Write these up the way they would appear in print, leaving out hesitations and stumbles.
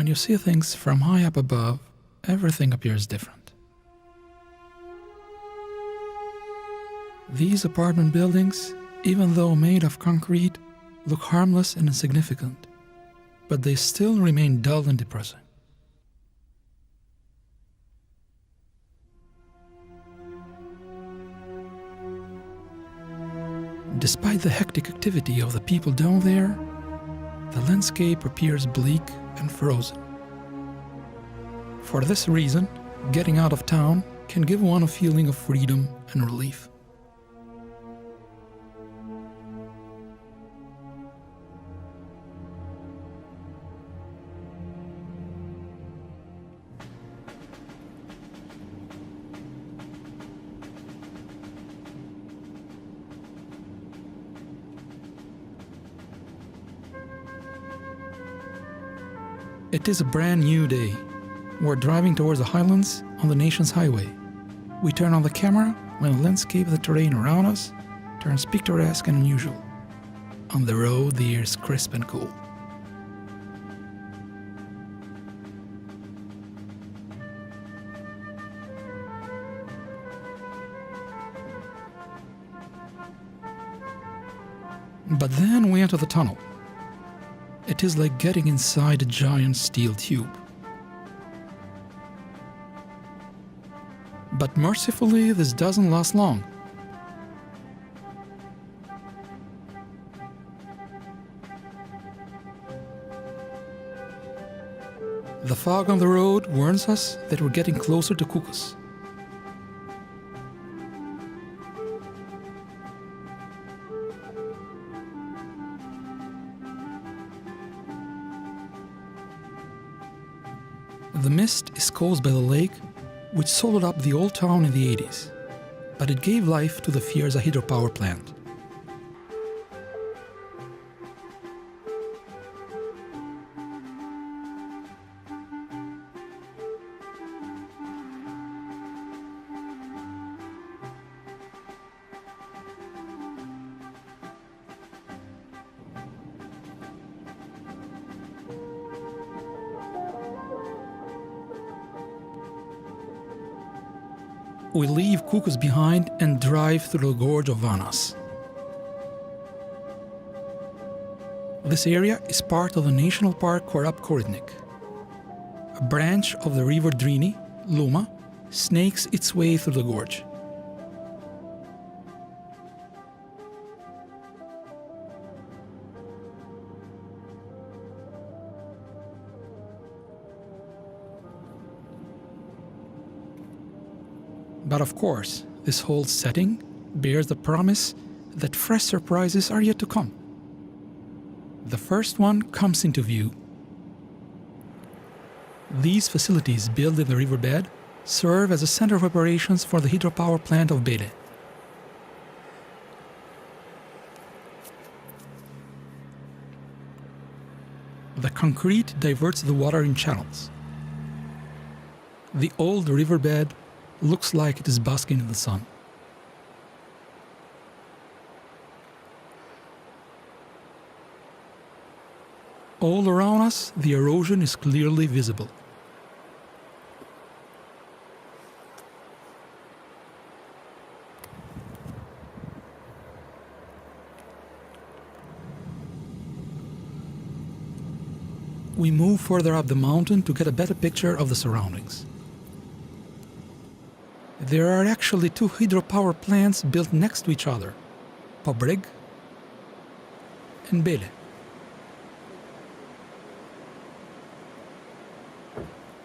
When you see things from high up above, everything appears different. These apartment buildings, even though made of concrete, look harmless and insignificant, but they still remain dull and depressing. Despite the hectic activity of the people down there, the landscape appears bleak and frozen. For this reason, getting out of town can give one a feeling of freedom and relief. It is a brand new day. We're driving towards the highlands on the nation's highway. We turn on the camera when the landscape of the terrain around us turns picturesque and unusual. On the road, the air is crisp and cool. But then we enter the tunnel. It is like getting inside a giant steel tube. But mercifully, this doesn't last long. The fog on the road warns us that we're getting closer to Kukus. The mist is caused by the lake, which swallowed up the old town in the 80s, but it gave life to the Fierza hydropower plant. We leave Kukus behind and drive through the gorge of Vanas. This area is part of the National Park Korab Koridnik. A branch of the river Drini, Luma, snakes its way through the gorge. But of course, this whole setting bears the promise that fresh surprises are yet to come. The first one comes into view. These facilities built in the riverbed serve as a center of operations for the hydropower plant of Bele. The concrete diverts the water in channels. The old riverbed looks like it is basking in the sun. All around us, the erosion is clearly visible. We move further up the mountain to get a better picture of the surroundings. There are actually two hydropower plants built next to each other, Pobrig and Bele.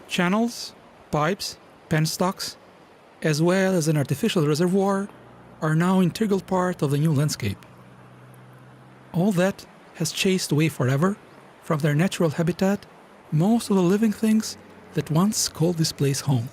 Channels, pipes, penstocks, as well as an artificial reservoir, are now an integral part of the new landscape. All that has chased away forever from their natural habitat most of the living things that once called this place home.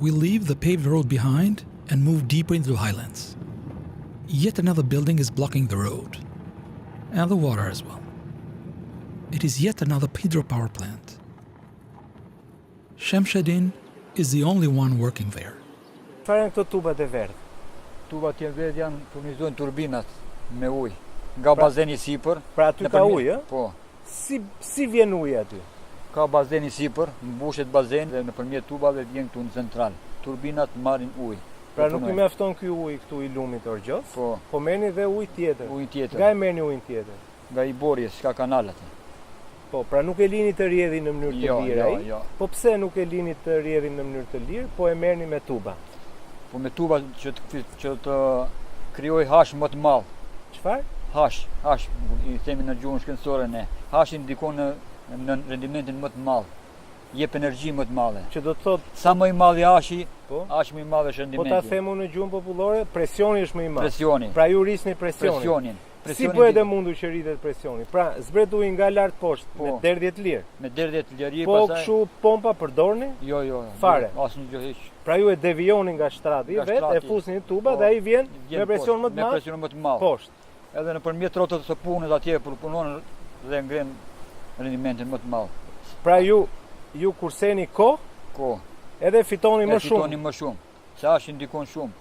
We leave the paved road behind and move deeper into the highlands. Yet another building is blocking the road, and the water as well. It is yet another hydropower plant. Shamshadin is the only one working there. Çfarë janë këto tubat e verdh? Tubat e verdh janë furnizojnë turbinat me ujë. Nga bazeni sipër. Pra aty ka ujë, ë? Po. Si vjen uji aty? Ka bazeni sipër, mbushet bazeni dhe nëpërmjet tubave vjen këtu në central. Turbinat marrin ujë. Pra nuk i mjafton ky ujë këtu i lumit Orgjos? Po merrni dhe ujë tjetër. Ujë tjetër. Nga e merrni ujin tjetër? Nga i borjes, ka kanalat. Po, pra nuk e lini të rrjedhin në mënyrë të lirë ai? Jo. Po pse nuk e lini të rrjedhin në mënyrë të lirë, po e merrni me tuba? Po me tuba që të krijoj hash më të madh. Çfarë? Hash, i themi në gjuhën shkencore ne. Hashi ndikon në rendimentin më të madh. Jep energji më të madhe. Që do të thotë sa më i madh i hashi, po, aq më i madh është rendimenti. Po ta themu në gjuhën popullore, presioni është më i madh. Presioni. Pra ju rrisni presionin. Si bëhet e mundur që rritet presioni? Pra zbret uji nga lart poshtë me derdhje të lirë. Me derdhje të lirë po pastaj. Po kështu pompa përdorni? Jo. Fare. Asnjë gjë hiç. Pra ju e devijoni nga shtrati vet, e fusni në tuba dhe ai vjen me presion më të madh. Me presion më të madh. Poshtë. Edhe nëpërmjet rrotës së punës atje punon dhe ngren rendimentin më të madh. Pra ju kurseni kohë, edhe fitoni më shumë. Fitoni më shumë. Se hashi ndikon shumë.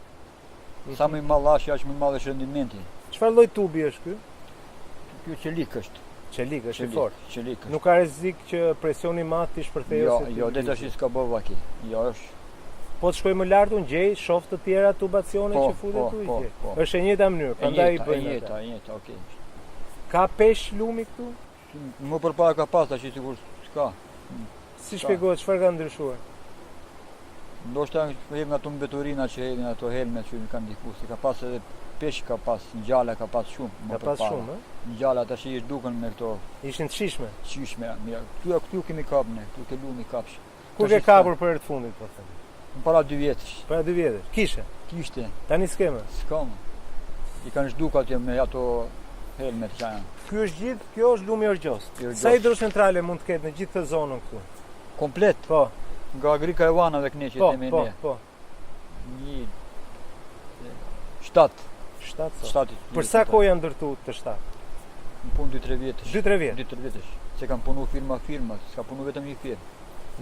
Sa më i madh hashi, aq më i madh është rendimenti. Çfarë lloj tubi është ky? Ky çelik është. Çelik është i fortë. Çelik. Nuk ka rrezik që presioni i madh të shpërthejë. Jo, deri tash s'ka bëu vaki. Jo, është. Po të shkoj më lart unë gjej shof të tjera tubacione që futet ujë. Është e njëjta mënyrë, prandaj i bëjnë ata. E njëjta, okay. Ka peshë lumi këtu? Më përpara ka pas tash sigurisht s'ka. Si shpjegohet çfarë ka ndryshuar? Ndoshta hedhin nga ato mbeturina që hedhin ato helmet që kanë ndikuar, si ka pas edhe peshë, ka pas ngjalla, ka pas shumë. Ka pas shumë, ë? Ngjalla tash i duken me këto. Ishin të shishme. Shishme, mirë. Këtu kemi kapur ne, këtu ke lumi kapsh. Kur ke kapur për herë të fundit po them? Para 2 vjetësh. Para 2 vjetësh. Kishte. Tani s'kemë. S'kam. I kanë zhdukur atje me ato helmet që janë. Kjo është lumi Orgjos. Sa hidrocentrale mund të ketë në gjithë këtë zonën këtu? Komplet. Po. Nga Agrika e Vanave këne që themi ne. Po. Një 7. 7. Për sa kohë janë ndërtuar të 7? Në punë 2-3 vjetësh. 2-3 vjet. 2-3 vjetësh. Se kanë punu firma, s'ka punu vetëm një firmë.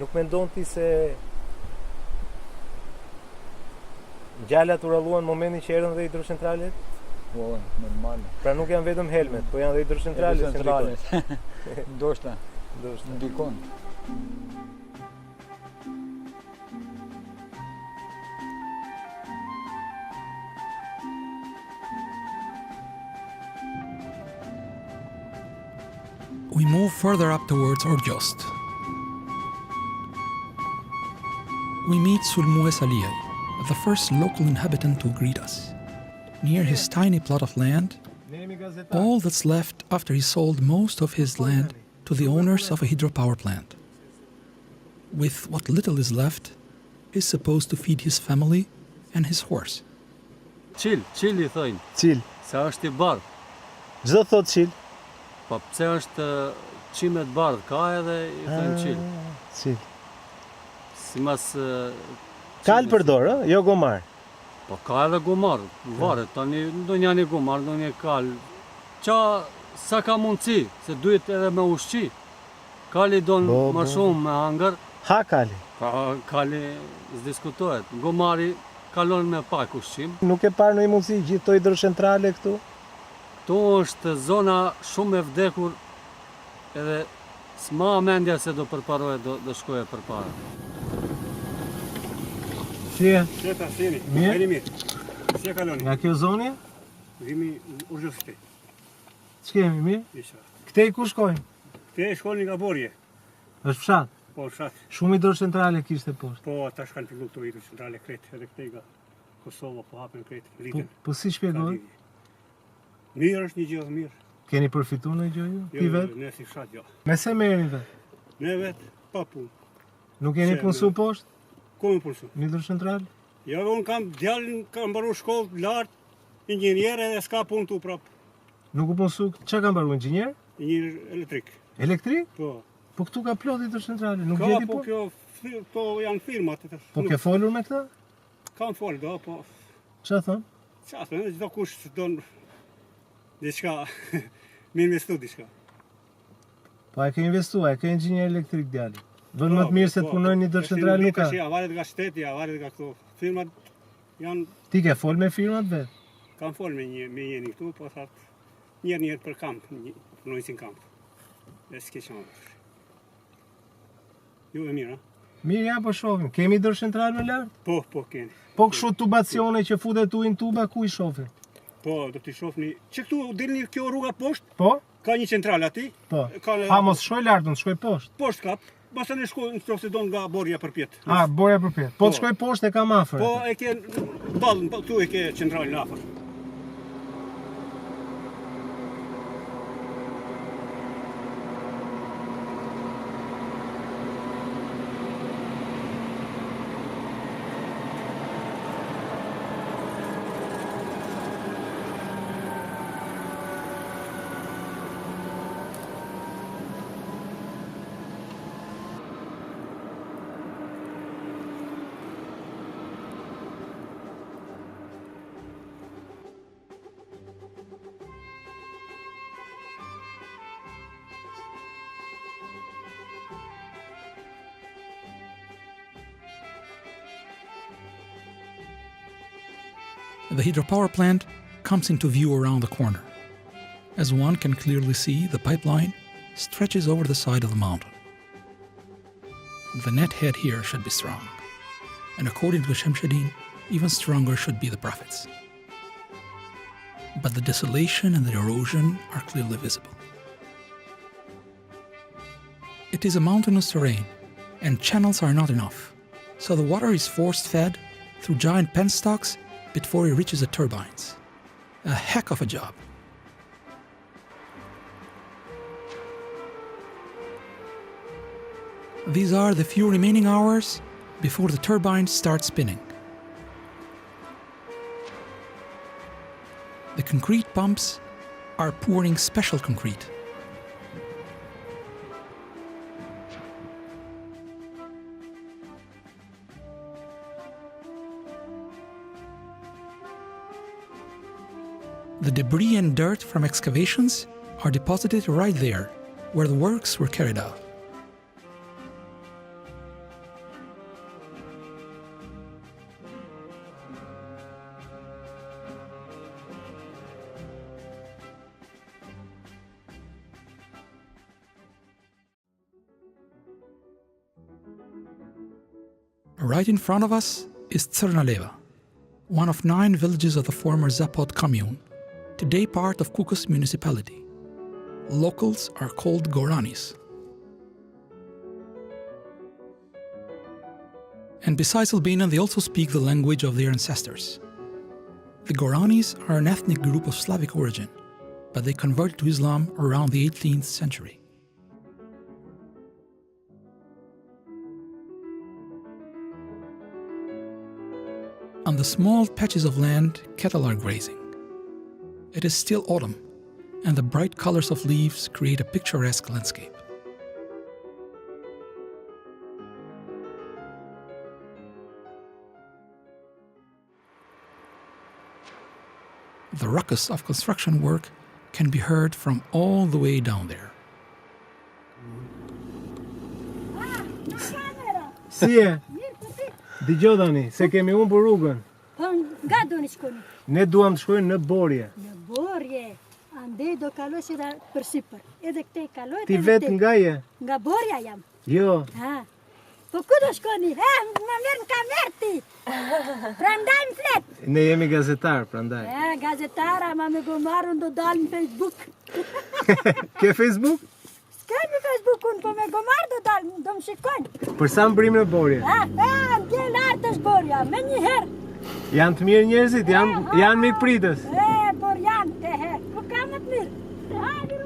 Nuk mendon ti se ngjallat u ralluan në momentin që erdhën dhe hidrocentralet? Po, normal. Pra nuk janë vetëm helmet, po janë dhe hidrocentralet. Ndoshta. Ndikon. We move further up towards Orgjost. We meet Sulmues Aliaj, the first local inhabitant to greet us. Near his tiny plot of land, all that's left after he sold most of his land to the owners of a hydropower plant. With what little is left, he's supposed to feed his family and his horse. Qil i thojnë. Qil. Se është i bardh. Çdo thot qil. Po pse është qimet bardh, ka edhe i thojnë qil. Qil. Simas Kal përdor, ë, jo gomar. Po ka edhe gomar, varet, tani ndonjani gomar, ndonjë kal. Sa ka mundësi, se duhet edhe me ushqi. Kali don më shumë me hangër. Ha kali. Kali s'diskutohet. Gomari kalon me pak ushqim. Nuk e parë ndonjë mundësi gjithë to hidrocentrale këtu? Këtu është zona shumë e vdekur, edhe s'ma mendja se do përparohet, do shkoje përpara. Si e? Qeta, sini, mirë. Si e kaloni? Nga kjo zonje? Vimi Orgjosite. Ç'kemi mirë? Isha. Këtej ku shkojnë? Te shkoni nga Borje. Është fshat. Po, fshat. Shumë hidrocentrale kishte poshtë. Po, tash kanë filluar këto hidrocentrale kretë, edhe këtej nga Kosova po hapen kretë, rritën. Po si shpjegohet? Mirë është një gjë mirë. Keni përfituar në gjë ju? Ti vet? Ne si fshat jo. Me se merrni vet? Ne vet pa punë. Nuk keni punësu poshtë? Ku më punësu? Në hidrocentrale? Ja, unë kam djalin, kam mbaruar shkollë lart, inxhinier edhe s'ka punë tu prap. Nuk u punësu, çka ka mbaruar inxhinier? Inxhinier elektrik. Elektrik? Po. Po këtu ka plot hidrocentrale, nuk Ka, jeti po po? kjo janë firmat. Po ke folur me këta? Kam folë, do, po. Ç'a thon? Çfarë, çdo kush don diçka me investu diçka. Po e ke investuar, e ke inxhinier elektrik djali. Vën më të mirë se të punoj një hidrocentrale nuk ka. Ja, varet nga shteti, ja, varet nga këto. Firmat janë, Ti ke fol me firmat vet? kam fol me njëri këtu, po thatë njerë për kamp, punojnë si në kamp. Dhe s'ke qanë. Ju e mirë, a? Mirë, ja po shohim. Kemi hidrocentrale më lart? Po, keni. Po kështu tubacione që futet ujë në tuba, ku i shohim? Po, do t'i shofni. Që këtu dilni kjo rruga poshtë, Po? ka një centrale ati. Po. Ka Ha mos shkoj lart, unë shkoj poshtë. poshtë kap. Basta ne shkoj nëse don nga borja përpjet. Ah, borja përpjet. Po të shkoj poshtë e kam afër. Po e ke ballën, këtu e ke centralën afër. The hydropower plant comes into view around the corner. As one can clearly see, the pipeline stretches over the side of the mountain. The net head here should be strong, and according to Shemshadin, even stronger should be the prophets. But the desolation and the erosion are clearly visible. It is a mountainous terrain, and channels are not enough, so the water is force-fed through giant penstocks before it reaches the turbines. A heck of a job. These are the few remaining hours before the turbines start spinning. The concrete pumps are pouring special concrete. The debris and dirt from excavations are deposited right there, where the works were carried out. Right in front of us is Tsrnaleva, one of 9 villages of the former Zapot commune, today part of Kukës municipality. Locals are called Goranis. And besides Albanian, they also speak the language of their ancestors. The Goranis are an ethnic group of Slavic origin, but they converted to Islam around the 18th century. On the small patches of land, cattle are grazing. It is still autumn, and the bright colors of leaves create a picturesque landscape. The ruckus of construction work can be heard from all the way down there. Si e? Dëgjoj tani, se kemi humbur rrugën. Po nga doni shkoni? Ne duam të shkojmë në Borje. Në Borje. Andej do kalosh edhe për sipër. Edhe këtej kaloj. Ti vetë nga je? Nga Borja jam. Jo. Ha. Po ku do shkoni? Ha, më merr në kamerë. Prandaj më flet. Ne jemi gazetar, prandaj. Gazetara, ma me gomarun do dal në Facebook. Ke Facebook? S'kemi Facebook-un, po me gomar do dal, do më shikojnë. Për sa mbrim në Borje? Ndje lartë është Borja, me një herë. Janë të mirë njerëzit, janë mikë pritës. Por janë të herë, po ka më të mirë. Hajde,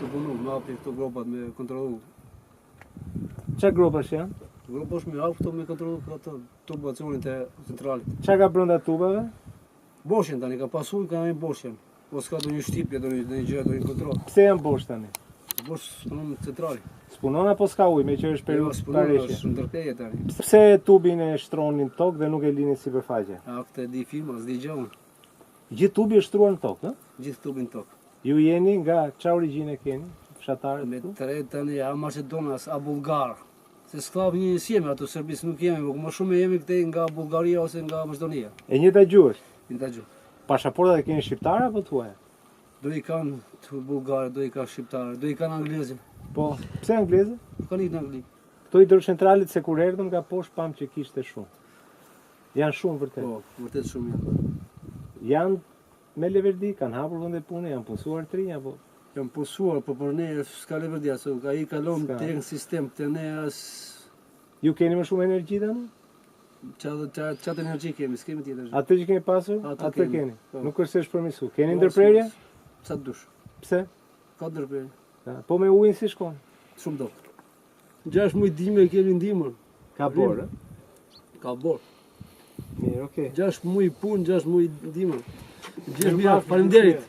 të punu, me hapi këto gropat me kontrolu. Çfarë grupash janë? Gruposh me hap këto me kontrolu këto tubacionin të centralit. Çka ka brenda tubave? Boshin tani ka pasur, ka një boshin. Po s'ka do një shtipje, do një gjë, do një kontrol. Pse janë bosh tani? Bosh punon në centrali. Spunon apo s'ka ujë me që është periudhë pareshje? Është ndërpeje tani. Pse tubin e shtronin tokë dhe nuk e linin sipërfaqe? A këtë di firma, s'di gjë unë. Gjithë tubi është shtruar në tokë, ë? Gjithë tubin tokë. Ju jeni nga çfarë origjine keni? Fshatarët Me këtu? tre tani a Macedonas, a Bullgar. Se s'ka një jemi ato Serbis nuk jemi, por më shumë jemi këtej nga Bullgaria ose nga Maqedonia. E njëjta gjuhë është. Në ta gjuh. Pasaportat e keni shqiptare apo tuaja? Do i kanë të Bullgarë, do i kanë shqiptarë, do i kanë anglezë. Po, pse anglezë? Kanë ikë në Angli. Këto hidrocentralet se kur erdhëm nga poshtë pam që kishte shumë. Janë shumë vërtet. Po, vërtet shumë janë. Janë me leverdi, kanë hapur vende pune, janë punësuar të rinj apo? Janë punësuar, po për ne s'ka leverdia, se ka i kalon S'ka. tek në sistem të ne as Ju keni më shumë energji tani? çatë energji kemi, s'kemi tjetër. Atë që keni pasur, Atë atë kemi. keni. Po. Nuk është se është përmirësuar. Keni ndërprerje? Sa të dush. Pse? Ka ndërprerje. Po me ujin si shkon? Shumë do. 6 muaj dime kemi ndihmën. Ka borë, Ka bor. Mirë, okay. 6 muaj punë, 6 muaj ndihmën. Gjithë mira, faleminderit.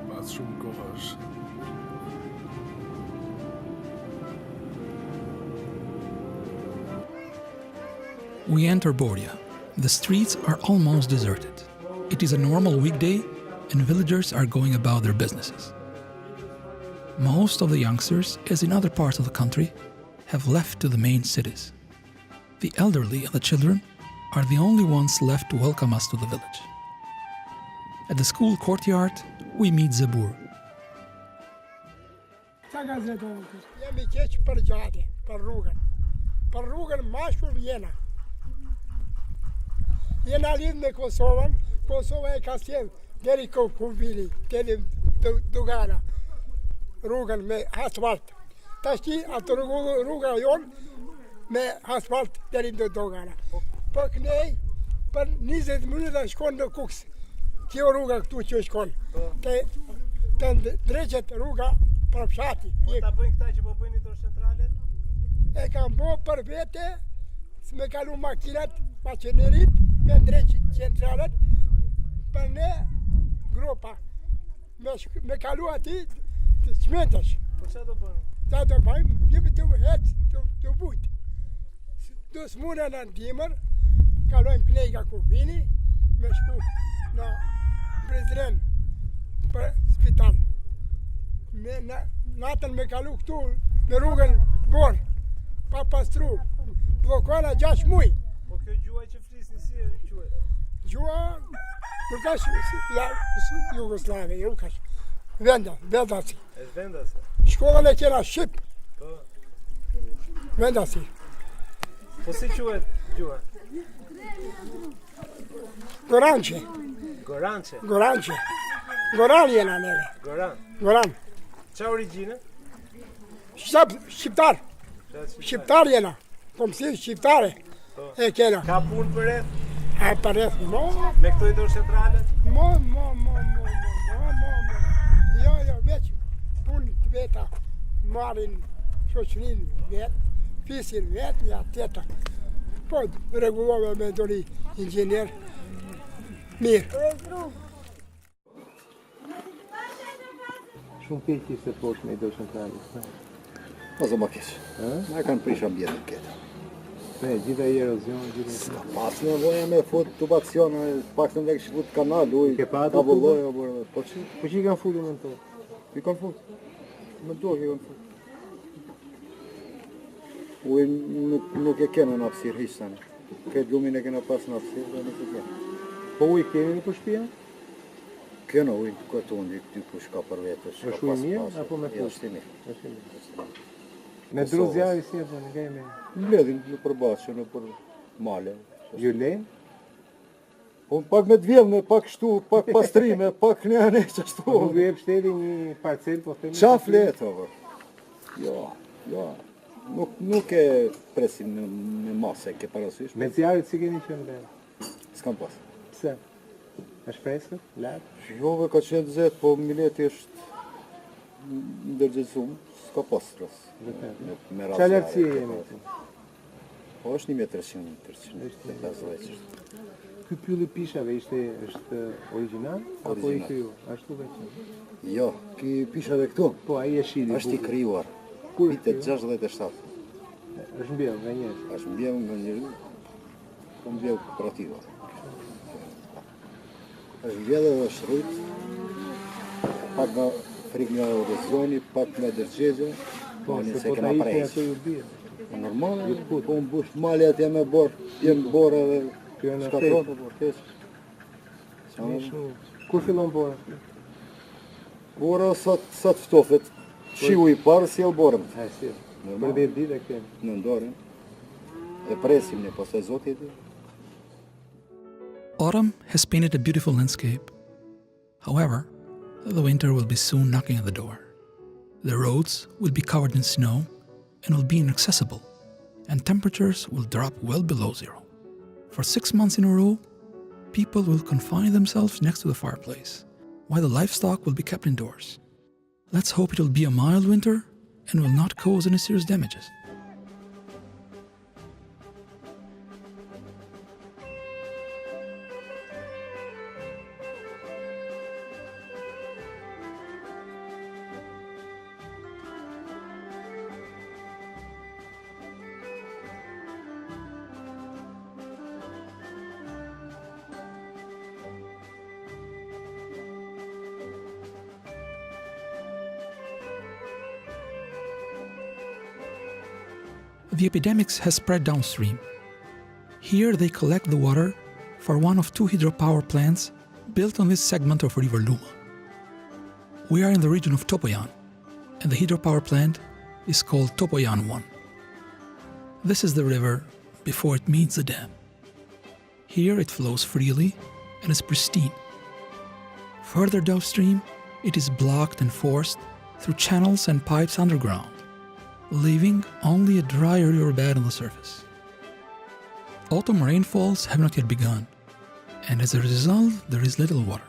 Pas shumë kohësh. We enter Borja. The streets are almost deserted. It is a normal weekday and villagers are going about their businesses. Most of the youngsters, as in other parts of the country, have left to the main cities. The elderly and the children are the only ones left to welcome us to the village. At the school courtyard, we meet Zabur. Jemi keq për gjatë, për rrugën. Për rrugën ma shumë jena. Jena lidh me Kosovën, Kosova e ka sjell deri ku vili, deri Dogana. Rrugën me asfalt. Tashi atë rruga jonë me asfalt deri në Dogana. Po kënej për 20 minuta shkon në Kuks. Kjo rruga këtu që shkon. Të drejqet rruga për fshati. Po ta bëjnë këta që po bëjnë hidrocentralet? E kam bo për vete, s'me kalu makinat, maqinerit, me ndreq centralet, për ne grupa. Me kalu ati të qmetesh. Po që do bëjnë? Ta do bëjmë, jemi të hecë, të bujtë. Do s'mune në ndimër, kalojmë knejka ku vini, me shku në Brezren për spital. Natën me kalu këtu në rrugën Borë, pa pastru, blokona 6 muj. Po kjo gjua që flisni si e quhet? Gjua nuk është Jugoslave, nuk është vendasi. E vendasi? Shkollën e kena Shqip, Po. vendasi. Po si quhet gjua? Goranqe, Goranqe? Goranqe. Goran jena neve, Goran. Goran. Qa origjine? Shqiptar, shqiptar jena, po mësi shqiptare e kena. Ka punë për rreth? A për rreth, Me këto hidrocentralet? Jo, veç punë të veta, marrin shoqërin vetë, fisin vetë, një teta. Po, regullove me doni inxhinier, mirë. Shumë keq ishte poshtë me hidrocentralet. Mos më keq. Na kanë prish ambientin këtë. Me gjitha i erozion, gjitha. S'ka pas nevoja me fut tubacione, pak të vekë fut kanal, ujë, Ke pa ato tabulloj, po që Po që i kanë futur në to? i kanë fut. Më duhet i kanë fut. Ujë nuk e kena në hapësirë hiç tani. Këtë lumin e kena pas në hapësirë, dhe nuk e kena. Po ujë kemi në përshpia? Kena ujë këtu unë, këty ku shka për vetë. Është ujë mirë apo me fut? Është i mirë. Është mirë. Me dru zjarri si e bën, nga me. Mbledhin në përbashkë, në për male. Ju lejnë? Po pak me të vjellë, pak shtu, pak pastrime, pak një qështu. Po nuk ju jep shteti një parcel, po themi. Qa fletë, jo. Nuk e presim me mase, ke parasysh. Me zjarrit si keni qenë dhe? S'kam pas. Pse? Është freskët? Lartë? Jo, ka qenë zetë, po mileti është ndërgjithësum, s'ka pas stres. Qa lartësi e jemi? Po është 1.300. Ky pylli pishave është original? Apo i kryu? Ashtu dhe që? Jo, ky pishave këtu, Po, ai e shili. është i kryuar. Kur Vitet 67. është mbjell nga njerëz. Është mbjell nga njëri, po mbjell kooperativa. Është mbjell edhe është rrit, pak nga frik nga erozioni, pak nga dërgjegje, Po, se se po kena ta ikni prejq. ato ju bie. Normal, po mbush mali atje me borë, jenë borë edhe Kjo në shkatron, fest. po keq. Kur fillon bora? Bora sa të ftofet, shiu i parë si e borën. Ha, si. Normal. Për 10 ditë e kemi. Në ndorën, e presim ne, pastaj Zoti e di. Autumn has painted a beautiful landscape. However, the winter will be soon knocking at the door. The roads will be covered in snow and will be inaccessible, and temperatures will drop well below zero. For 6 months in a row, people will confine themselves next to the fireplace, while the livestock will be kept indoors. Let's hope it will be a mild winter and will not cause any serious damages. The epidemics has spread downstream. Here they collect the water for one of 2 hydropower plants built on this segment of River Luma. We are in the region of Topoyan, and the hydropower plant is called Topoyan 1. This is the river before it meets the dam. Here it flows freely and is pristine. Further downstream, it is blocked and forced through channels and pipes underground, leaving only a dry riverbed on the surface. Autumn rainfalls have not yet begun, and as a result, there is little water.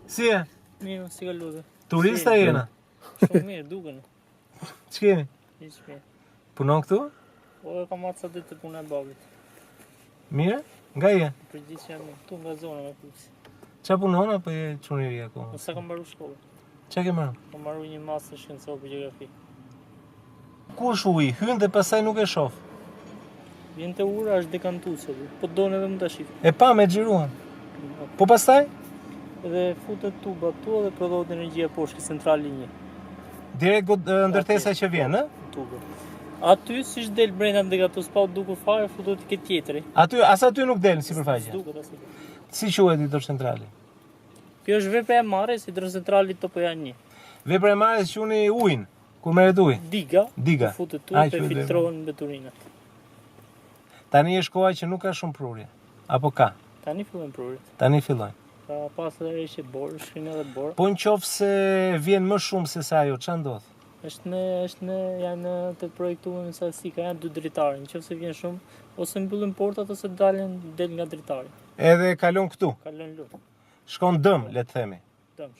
Si e? Mirë, si ka lutë. Turista jena? Shumë mirë, duken. Ç'keni? Hiç mirë. Punon këtu? Po e kam marrë sa ditë të punë e babit. Mirë? Nga je? Përgjithësi jam këtu nga zona nga Kuksi. Qa punon apo je çuneri akoma? Sa kam mbaruar shkollën. Qa ke marrë? Kam mbaruar një master shkencor për gjeografi. Ku është uji? Hyn dhe pastaj nuk e shoh. Vjen te ura është dekantuese, po don edhe më ta shih. E pa me xhiruan. Po pastaj? Edhe futet tuba këtu dhe prodhohet energjia poshtë centrali 1. Direkt ndërtesa që vjen, ë? Tuba. Aty siç del brenda dekantues pa u dukur fare, futet ke tjetri. Aty nuk del sipërfaqe. Duket asaj. Si quhet hidrocentrali? Kjo është vepra e marrjes së hidrocentralit Topoyan 1. Vepra e marrjes quni ujin, kur merret uji. Diga. Futet tu dhe filtrohen mbeturinat. Tani është koha që nuk ka shumë prurje. Apo ka? Tani fillojnë prurjet. Tani fillojnë. Ka pasur edhe borë, shkrinë edhe borë. Po nëse vjen më shumë se sa ajo, ç'a ndodh? Janë të projektuar në salsika, janë 2 dritare. Nëse vjen shumë, ose mbyllin portat ose del nga dritari. Edhe kalon këtu. Kalon lut. Shkon dëm, le të themi. Dëm.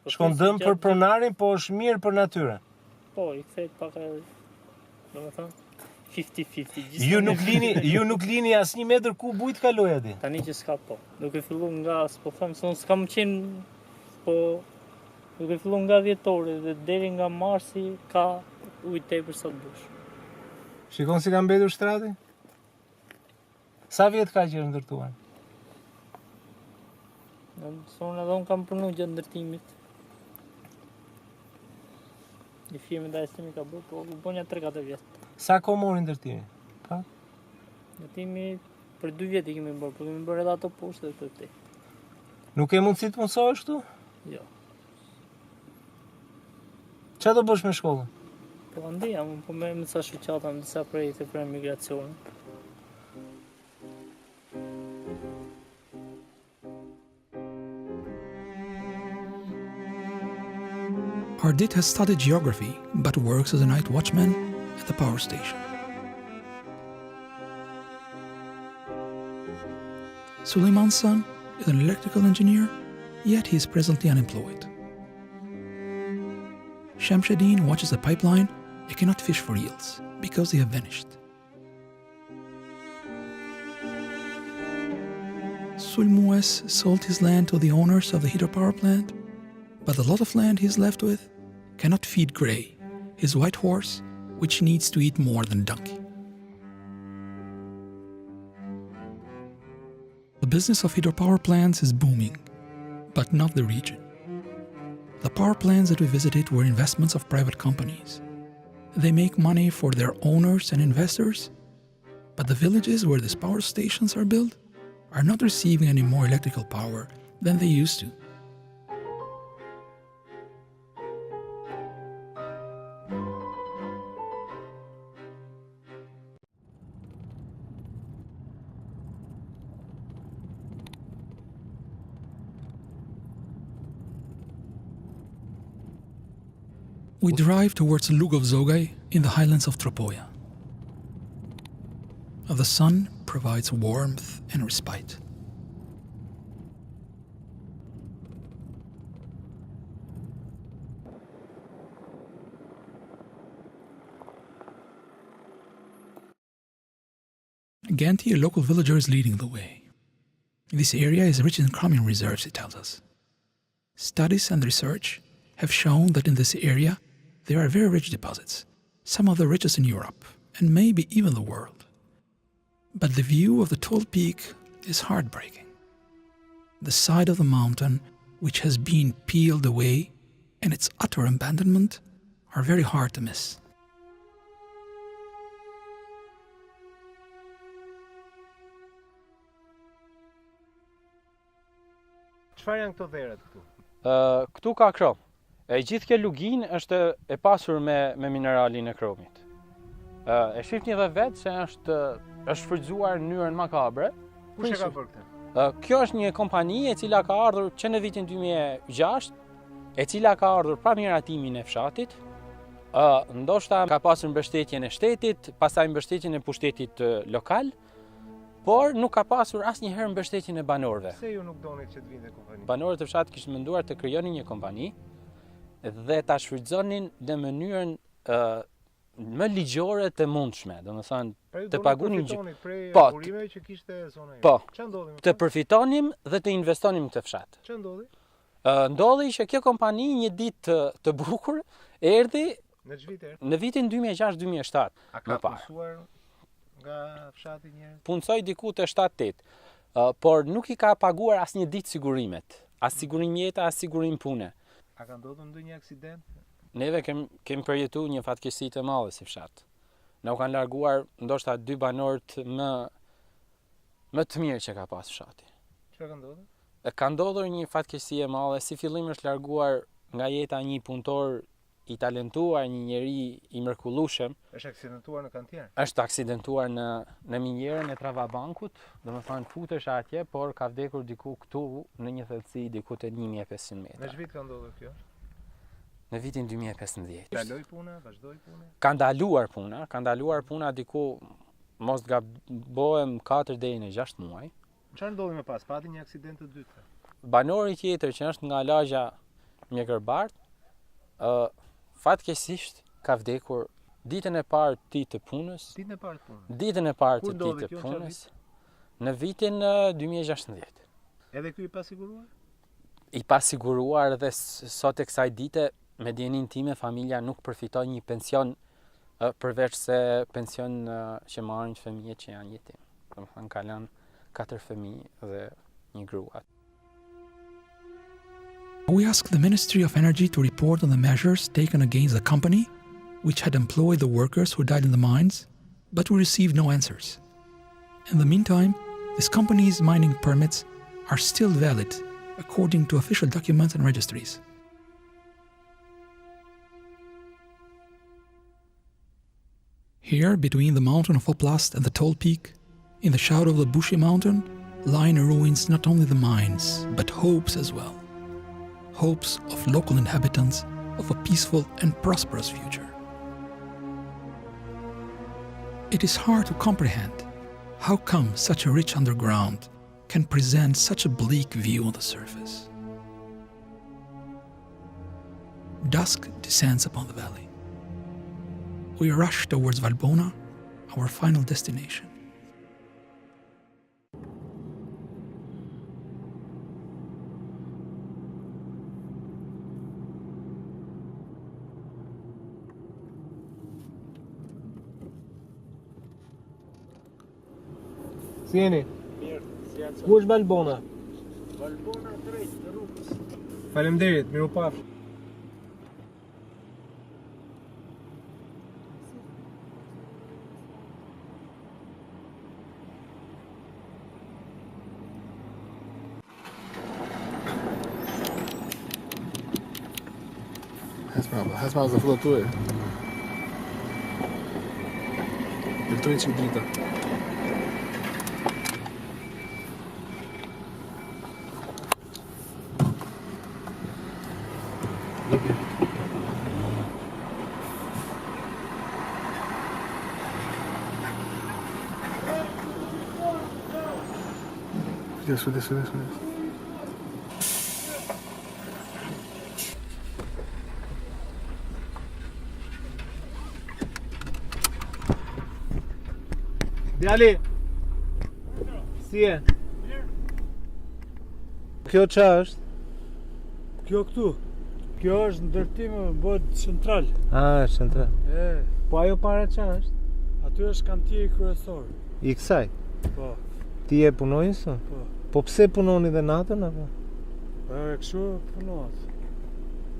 Shkon dëm për pronarin, po është mirë për natyrën. Po, i kthehet pak edhe, domethënë 50-50. Ju nuk lini as 1 metër kub ujë të kaloj aty. Tani që s'ka po. Duke filluar nga, po them se unë s'kam qenë, po duke filluar nga dhjetori dhe deri nga marsi ka ujë tepër sa të dush. Shikon si ka mbetur shtrati? Sa vjet ka që është ndërtuar? Sonë edhe unë kam punu gjatë ndërtimit. Një firmë dhe estimi ka bërë, po u bonja 3-4 vjetë. Sa ko mori ndërtimi? Ndërtimi për 2 vjet i kemi bërë, po kemi bërë edhe ato poshtë dhe këto. Nuk ke mundësi të mësohesh këtu? Jo. Çfarë do bësh me shkollën? Po andija, po me sa shoqata në disa projekte për emigracion. Ardit has studied geography, but works as a night watchman at the power station. Suleiman's son is an electrical engineer, yet he is presently unemployed. Shamshadeen watches a pipeline and cannot fish for eels because they have vanished. Sulmues sold his land to the owners of the hydropower plant, but the lot of land he is left with cannot feed Grey, his white horse, which needs to eat more than a donkey. The business of hydropower plants is booming, but not the region. The power plants that we visited were investments of private companies. They make money for their owners and investors, but the villages where these power stations are built are not receiving any more electrical power than they used to. We drive towards Lugov Zogaj in the highlands of Tropoja. The sun provides warmth and respite. Ganti, a local villager, is leading the way. This area is rich in chromium reserves, he tells us. Studies and research have shown that in this area there are very rich deposits, some of the richest in Europe, and maybe even the world. But the view of the tall peak is heartbreaking. The side of the mountain, which has been peeled away, and its utter abandonment are very hard to miss. Çfarë janë këto dheret këtu? Këtu ka krom. E gjithë kjo lugin është e pasur me mineralin e kromit. E shifni dhe vetë se është shfrytzuar në mënyrën makabre. Kush e ka bërë këtë? Kjo është një kompani e cila ka ardhur që në vitin 2006, e cila ka ardhur pra miratimin e fshatit. Ndoshta ka pasur mbështetjen e shtetit, pastaj mbështetjen e pushtetit lokal, por nuk ka pasur asnjëherë mbështetjen e banorëve. Pse ju nuk doni që të vinte kompani? Banorët e fshatit kishin menduar të krijonin një kompani dhe ta shfrytëzonin në mënyrën më ligjore të mundshme, domethënë të pagunin burimeve që kishte zona jote. Po. Çfarë ndodhi? Të përfitonim dhe të investonim këtë fshat. Çfarë ndodhi? Ndodhi që kjo kompani një ditë të bukur erdhi në ç'vit erdhi? Në vitin 2006-2007. A ka punsuar nga fshati njerëz? Punsoi diku te 7-8, por nuk i ka paguar asnjë ditë sigurimet, as sigurim jete, as sigurim pune. A ka ndodhur ndonjë aksident? Neve kemi përjetuar një fatkeqësi të madhe si fshat. Na u kanë larguar ndoshta 2 banorët më të mirë që ka pas fshati. Çfarë ka ndodhur? Ka ndodhur një fatkeqësi e madhe, si fillim është larguar nga jeta një punëtor i talentuar, një njeri i mrekullueshëm. Është aksidentuar në kantier? Është aksidentuar në minjerën e Travabankut, domethënë futesh atje, por ka vdekur diku këtu në një thellësi diku te 1500 metra. Në ç'vit ka ndodhur kjo? Në vitin 2015. Daloi puna, vazhdoi puna? Ka ndaluar puna diku mos gabohem 4 deri në 6 muaj. Çfarë ndodhi më pas? Pati një aksident të dytë. Banori tjetër që është nga lagja Mjekërbart, fatkeqësisht ka vdekur ditën e parë të punës. Ditën e parë të punës. Ditën e parë të punës. Në vitin 2016. Edhe ky i pasiguruar? I pasiguruar dhe sot e kësaj dite me djenin time familja nuk përfiton një pension përveç se pension që marrin fëmijët që janë jetim. Domethënë ka lënë 4 fëmijë dhe një grua. We asked the Ministry of Energy to report on the measures taken against the company which had employed the workers who died in the mines, but we received no answers. In the meantime, This company's mining permits are still valid according to official documents and registries. Here, between the mountain of Oblast and the Tall Peak, in the shadow of the Bushi Mountain, lie in ruins not only the mines, but hopes as well. Hopes of local inhabitants of a peaceful and prosperous future. It is hard to comprehend how come such a rich underground can present such a bleak view on the surface. Dusk descends upon the valley. We rush towards Valbona, our final destination. Si jeni? Ku është Valbona? Valbona drejt rrugës. Faleminderit, miru pafsh. Här smäller det förlåt då. Det tar inte drita. Desce. Djali! Si je? Kjo qa është? Kjo këtu. Kjo është ndërtim bëhet central. Central. Po ajo para qa është? Aty është kantieri kryesor. I kësaj? Po. Ti je punojës? Po. Po pse punoni dhe natën apo? Kështu punohet.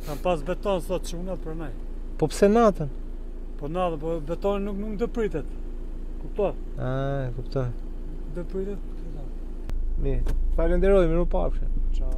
Kam pas beton sot çunat për ne. Po pse natën? Po natën, po betoni nuk ndëpritet. Kuptoj. Kuptoj. Ndëpritet. Mirë. Falenderoj, miru pafshim. Ciao.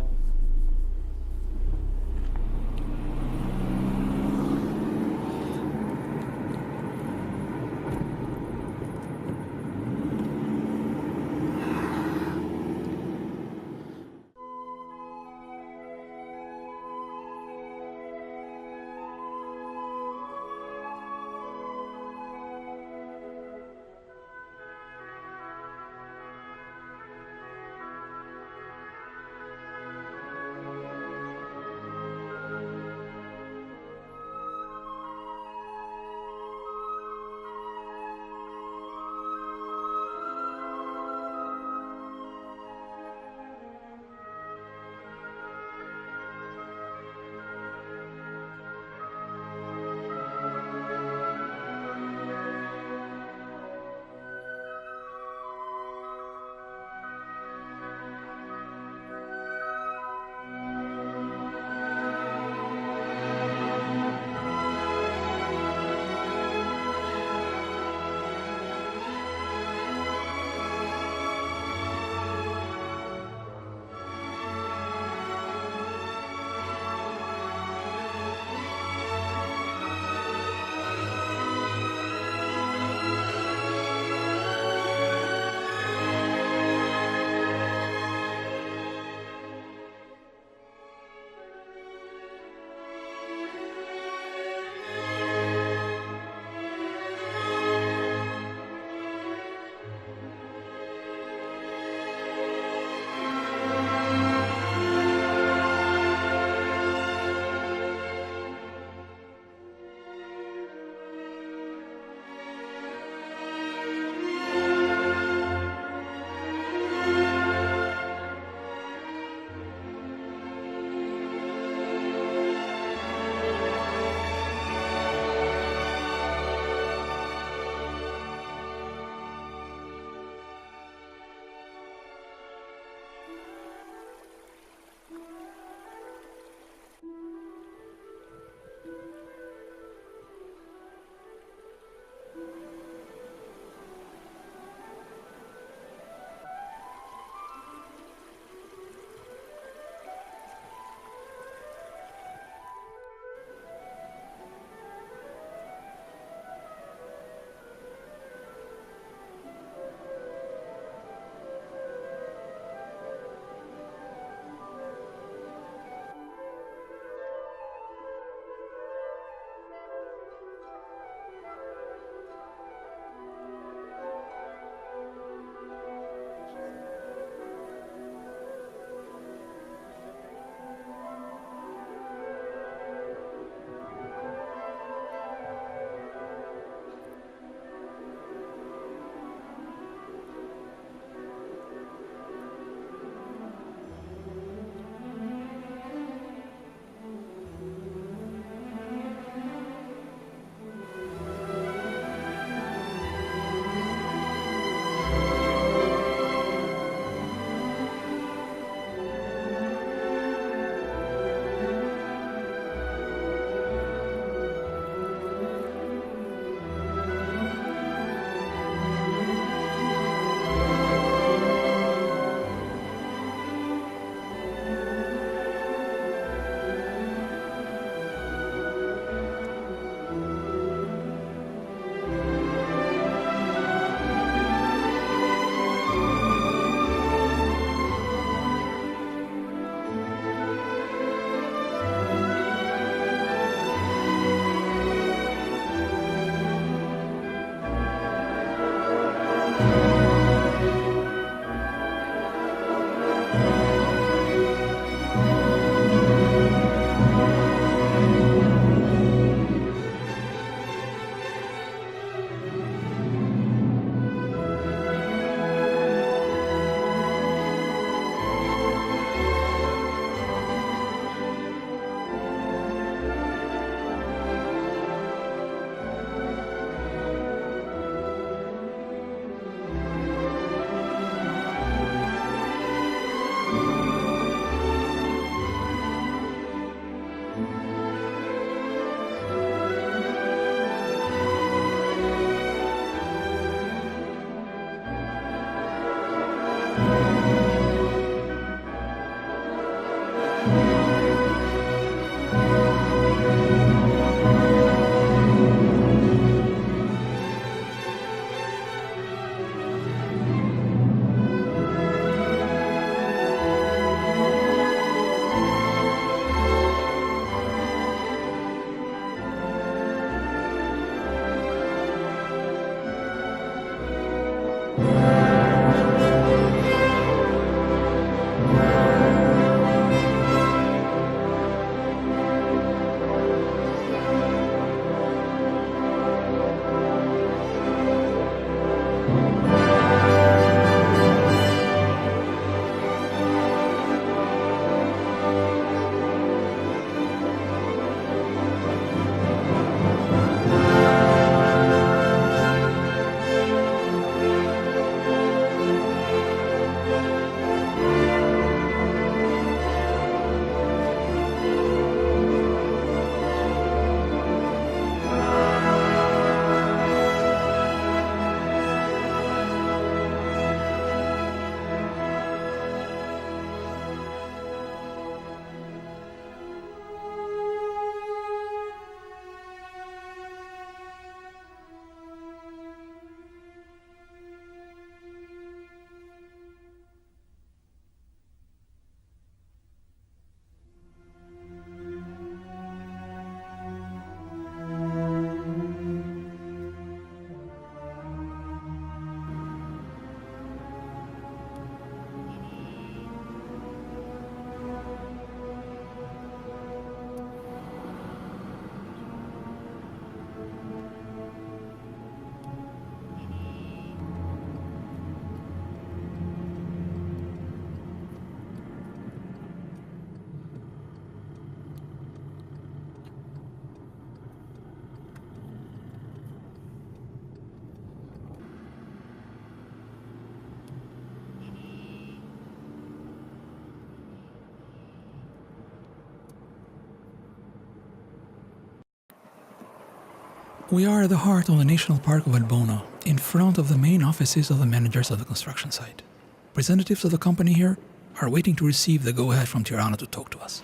We are at the heart of the National Park of Valbona, in front of the main offices of the managers of the construction site. Representatives of the company here are waiting to receive the go-ahead from Tirana to talk to us.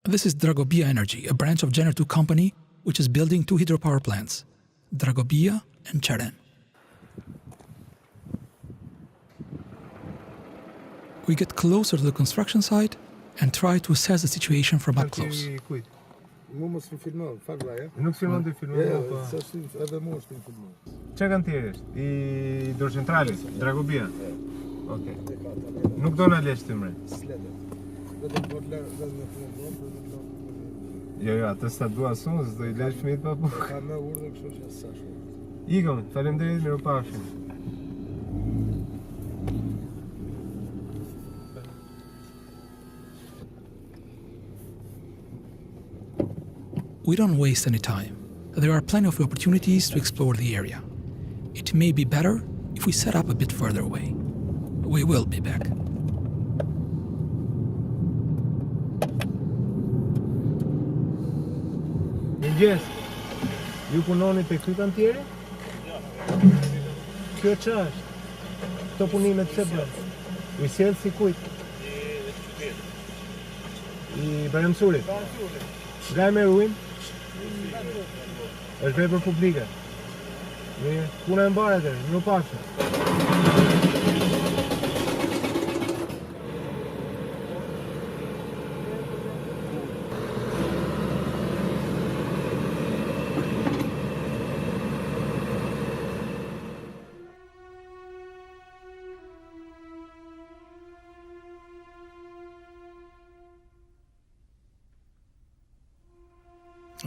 This is Dragobia Energy, a branch of Gener 2 company which is building 2 hydropower plants, Dragobia and Charen. We get closer to the construction site and try to assess the situation from up close. Nuk më filmon, fal vllai, Nuk filmon ti filmon, po. Edhe mua s'tim filmon. Çka kanë tjerë? I hidrocentralit, Dragobia. Okej. Nuk do na lesh ti mre. S'lede. Vetëm po lë Jo, atë sta dua son, s'do I lesh fëmijët pa bukë. Ka më urdhë kështu që sa shumë. Ikëm, faleminderit, mirupafshim. We don't waste any time. There are plenty of opportunities to explore the area. It may be better if we set up a bit further away. We will be back. Mirëmëngjes. Ju punoni te ky kantieri? Kjo ç'është? Këto punimet pse bën? U sjell si kujt? I Baramsurit. Nga e merr ujin? Është vepër publike. Mirë, puna e mbarë atëherë, mirupafshim.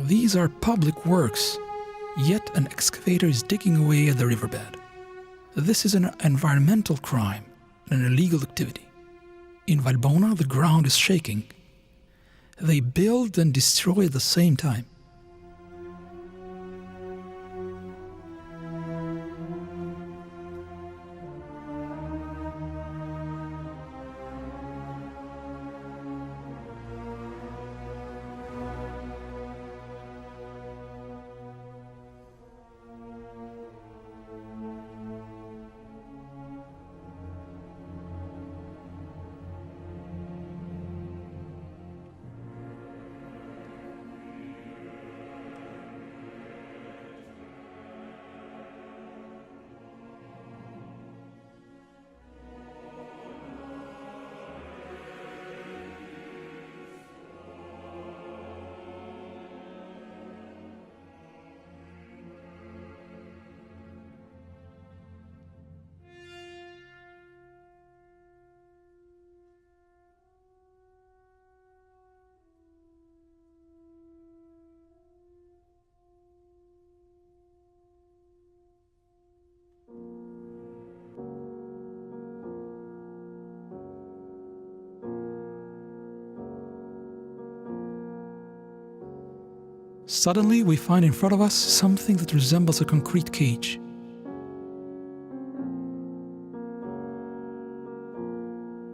These are public works, yet an excavator is digging away at the riverbed. This is an environmental crime and an illegal activity. In Valbona, the ground is shaking. They build and destroy at the same time. Suddenly, we find in front of us something that resembles a concrete cage.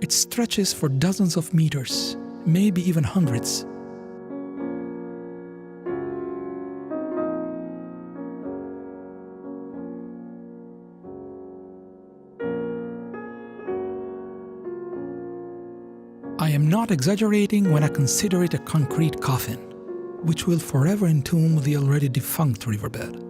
It stretches for dozens of meters, maybe even hundreds. I am not exaggerating when I consider it a concrete coffin, which will forever entomb the already defunct riverbed.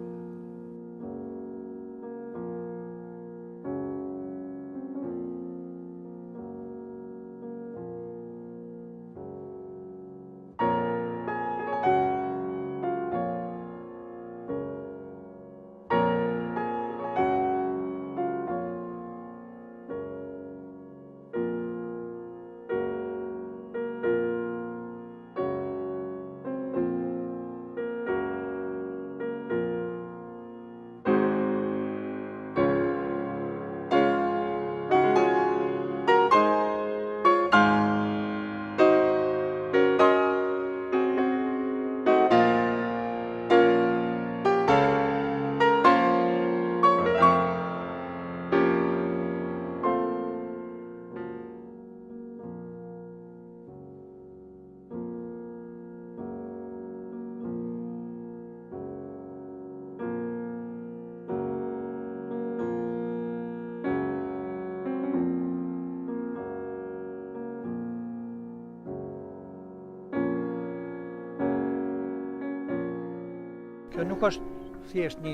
Kjo nuk është thjesht një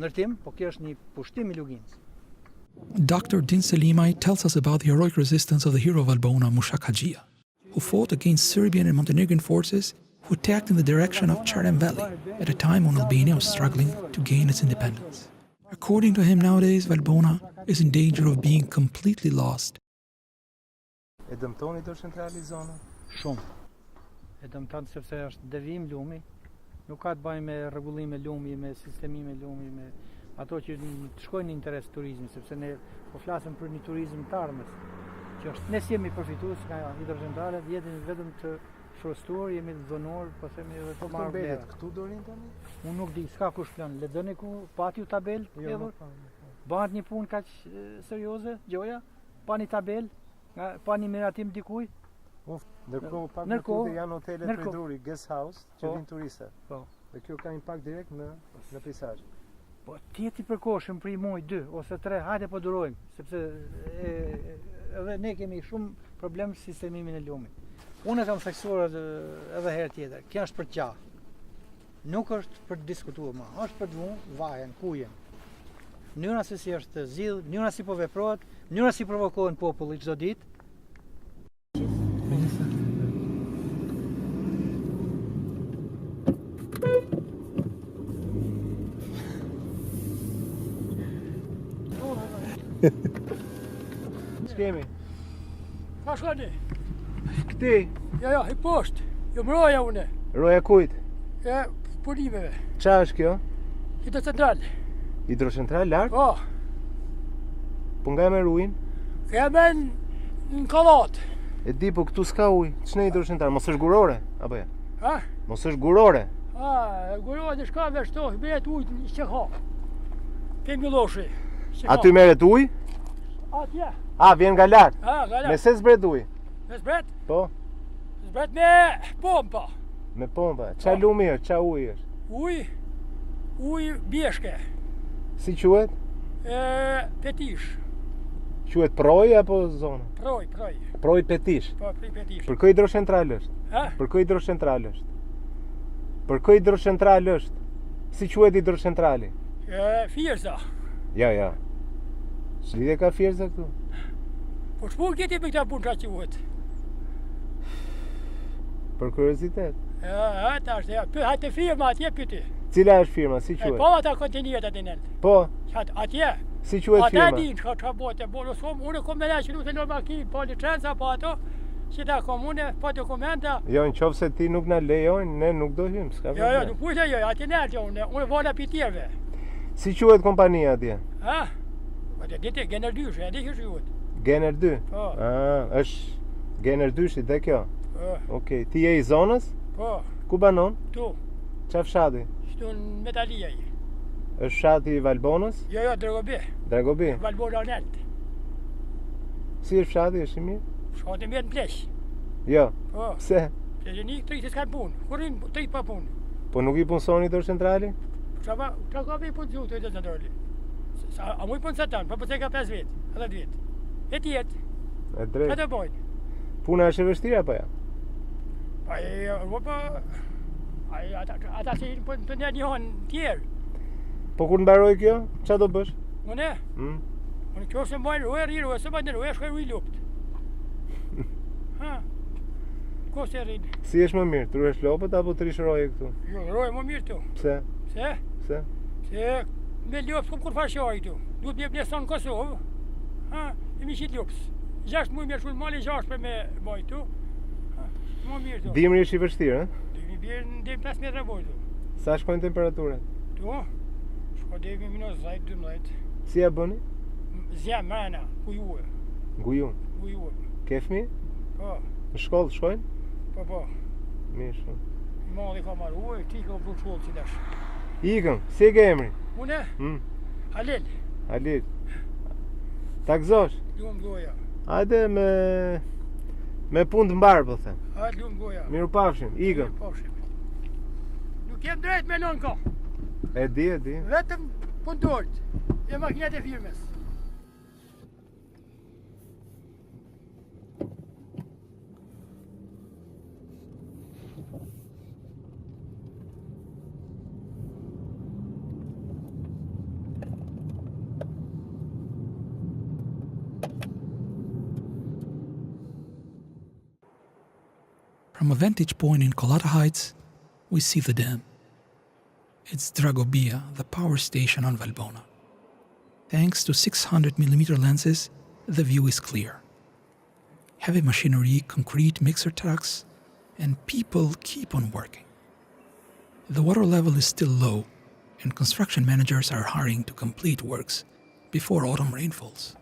ndërtim, po kjo është një pushtim i luginës. Dr. Din Selimaj tells us about the heroic resistance of the hero of Valbona, Mushak Hajia, who fought against Serbian and Montenegrin forces who attacked in the direction of Charem Valley at a time when Albania was struggling to gain its independence. According to him, nowadays, Valbona is in danger of being completely lost. E dëmtoni hidrocentrali zonën? Shumë. E dëmton sepse është devijim lumi, nuk ka të bëjë me rregullime lumi, me sistemime lumi, me ato që shkojnë në interes turizmi, sepse ne po flasim për një turizëm të ardhmes, që është ne si jemi përfitues nga hidrocentralet, jemi vetëm të frustruar, jemi të dhënuar, po themi edhe të marrë vlerë. Këtu do rinë tani? Unë nuk di, s'ka kush plan. Lexoni ku pati u tabel, bëhet një punë kaq serioze, gjoja, pa një tabel, pa një miratim dikuj. Ndërkohë pak më tutje janë hotelet Reduri, guest house, që vinë turistët. Po. Dhe kjo ka impakt direkt në peizazh. Po tjeti përkohshëm për 1 muaj, 2 ose 3, hajde po durojmë, sepse edhe ne kemi shumë problem me sistemimin e lumit. Unë kam theksuar edhe herë tjetër, kjo është për të gjatë. Nuk është për të diskutuar më, është për të vënë vajen, kujen. Mënyra se si është zgjidhur, mënyra si po veprohet, mënyra si provokohen populli çdo ditë. S'kemi? Ka shkoni? Këti? Ja, i poshtë. Jo më roja une. Roja kujt? Ja, punimeve. Qa është kjo? Hidrocentral. Hidrocentral lartë? Po. Po nga me rujnë? Ka me në kalat. E di, po këtu s'ka ujë. Ç'ne hidrocentral? Mos është gurore? Apo ja? Ha? Mos është gurore? Gurore dhe shka me shtoh, meret ujtë një që ka. Kemi loshi. Aty meret ujë? Atje. Vjen nga lartë? Nga lartë. Me se zbret ujë? Me zbret? Po. Zbret me pompa. Me pompa. Qa lumi është? Qa ujë është? Ujë bjeshke. Si quhet? Petish. Quhet proj apo zonë? Proj. Proj petish? Po, proj petish. Për kë hidrocentral është? Për kë hidrocentral është? Për kë hidrocentral është? Si quhet hidrocentrali? Fjerza. Ja. S'lidhje ka fjerza këtu? Po ç'pun këti me këta punë që quhet? Për kuriozitet. Tash, hajte firma atje pyti. Cila është firma? Si quhet? Po ata kontinierët atë nel. Po. Atje. Si quhet firma? Ata din çka bëhet, unë kom me që nuk e lë makinë, po licenca po ato, që ta komune, po dokumenta. Jo, nëse ti nuk na lejojnë, ne nuk do hym, s'ka problem. Jo, nuk pujtë jo, atje nel që unë vola pitjerve. Si quhet kompania atje? Po të ditë Gener 2, e di që quhet. Gener 2? Po. Është Gener 2 dhe kjo? Po. Okej, ti je i zonës? Po. Ku banon? Tu. Qa fshati? Shtu në Metalia i. Është fshati i Valbonës? Jo, Dragobi. Dragobi? Valbona Nelt. Si është fshati, është i mirë? Fshati mirë në pleq. Jo. Po. Pse? Se një tritë s'ka punë, kurin tritë pa punë. Po nuk i punësoni hidrocentrali? Qa ka me i punë të hidrocentrali? A mu i punë sa tanë, pa përse ka 5 vetë, 10 vetë. E tjetë. E drejtë. Ka të bojnë. Puna është e vështirë apo ja? Ata si të një tjerë. Po kur mbaroj kjo, qa do bësh? Unë? Unë kjo se mbajnë roje, rrirë, se mbajnë roje, shkoj ruj lupt. Ko se rrinë? Si është më mirë, të ruesh lopët apo të rish roje këtu? Jo, roje më mirë tu. Pse? Se? Se me lopës kom kur fashoj tu. Duhet me bleson Kosovë. E mi qitë lopës. 6 muj me shkull mali 6 për me baj tu. Më mirë tu. Dimri është i vështirë, Dimri bjerë në dim 5 metra boj tu. Sa shkojnë temperaturat? Tu? Shko demi minus 10-12. Si ja bëni? Zjem, mrena, kujuë. Gujuë? Ke fmi? Po. Në shkollë shkojnë? Po. Mirë shumë. Malli ka marru, ti ka bërë shkollë që dash. Ikëm, si e ke emri? Une? Halil. Ta gëzosh? Lumë goja. Hajde me punë të mbarë, po them. Hajde lumë goja. Miru pafshim, ikëm. Nuk jem drejt me lënë ka. E di. Vetëm punëtorët, e makinat e firmes. From a vantage point in Kolata Heights, we see the dam. It's Dragobia, the power station on Valbona. Thanks to 600mm lenses, the view is clear. Heavy machinery, concrete mixer trucks, and people keep on working. The water level is still low, and construction managers are hurrying to complete works before autumn rain falls.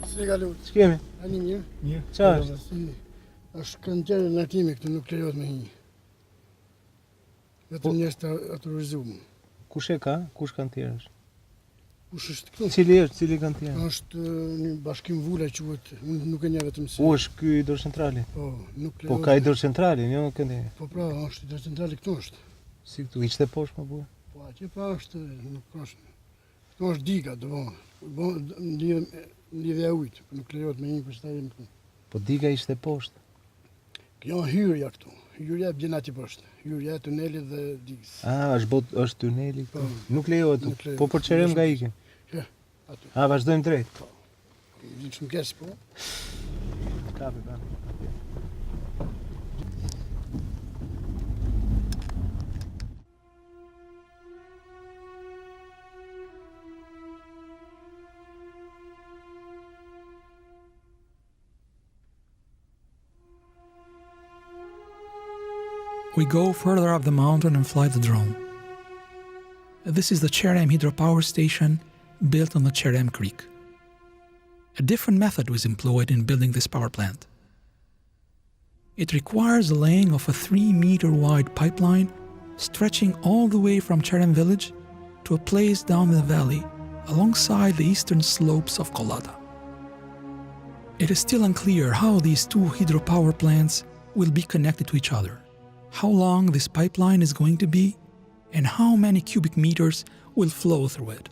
Si kalu. S'kemi? Ani mirë? Mirë. Qa është? Si, është kantiere natimi këtu, nuk lejohet me hi. Vetëm njerëz të autorizuar. Kush e ka? Kush kantier është? Kush është këtu? Cili kantier? Është një bashkim vula quhet, unë nuk e njeh vetëm se. U është ky hidrocentrali? Po, nuk lejohet. Po ka hidrocentrali, jo këndi. Po pra, është hidrocentrali këtu është. Si këtu, ishte poshtë më burr? Po atje pa është, nuk është. Këtu është diga, do lidhja e ujit, nuk lejohet me një përshtatje këtu. Po diga ishte poshtë. Kjo hyrja këtu. Hyrja bjen aty poshtë. Hyrja e tunelit dhe digës. Është tuneli këtu. Nuk lejohet. Po për çerem nga ikin. Aty. Vazhdojmë drejt. Po. Shumë keq po. Kapi. We go further up the mountain and fly the drone. This is the Cherem hydropower station built on the Cherem Creek. A different method was employed in building this power plant. It requires the laying of a 3-meter-wide pipeline stretching all the way from Cherem village to a place down the valley alongside the eastern slopes of Kolata. It is still unclear how these two hydropower plants will be connected to each other, how long this pipeline is going to be, and how many cubic meters will flow through it.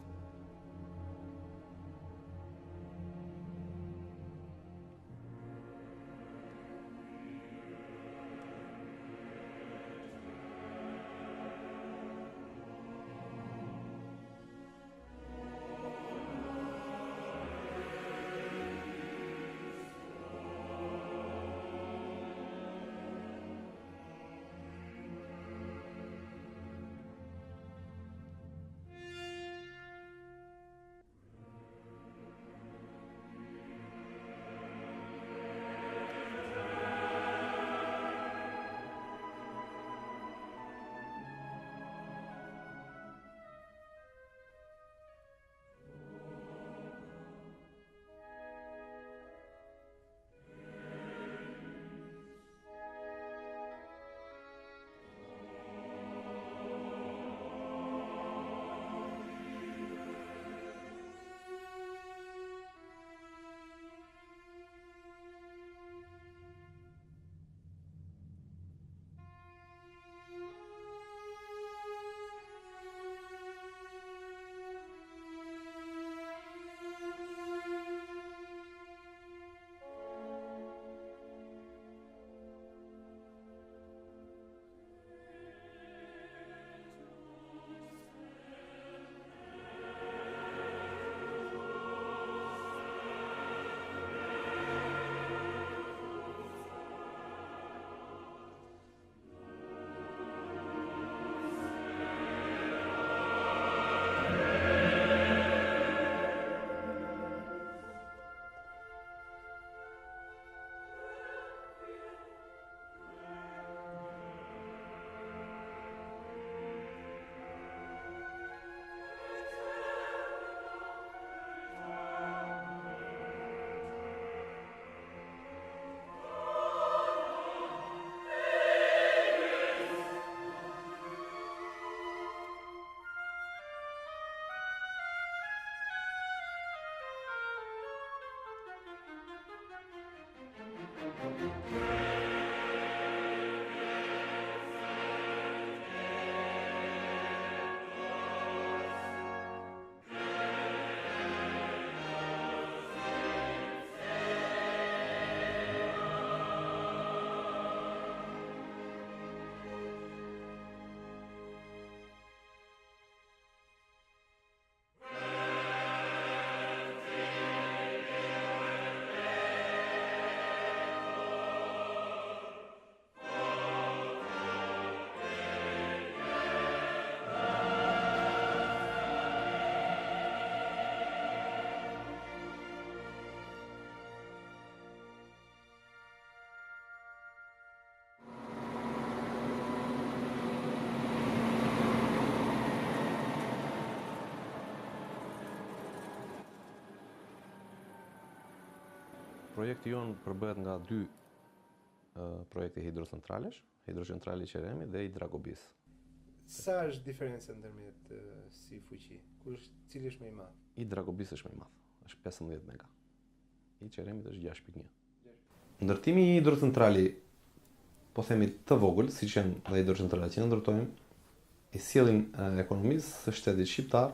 Projekti jonë përbëhet nga 2 projekte hidrocentralesh, hidrocentrali i Qeremit dhe i Dragobis. Sa është diferenca ndërmjet si fuqi? Cili është më i madh? I Dragobis është më i madh, është 15 mega. I Qeremit është 6.1. Ndërtimi i hidrocentrali, po themi të vogël, siç janë dhe hidrocentralet që ne ndërtojmë, i sjellin ekonomisë së shtetit shqiptar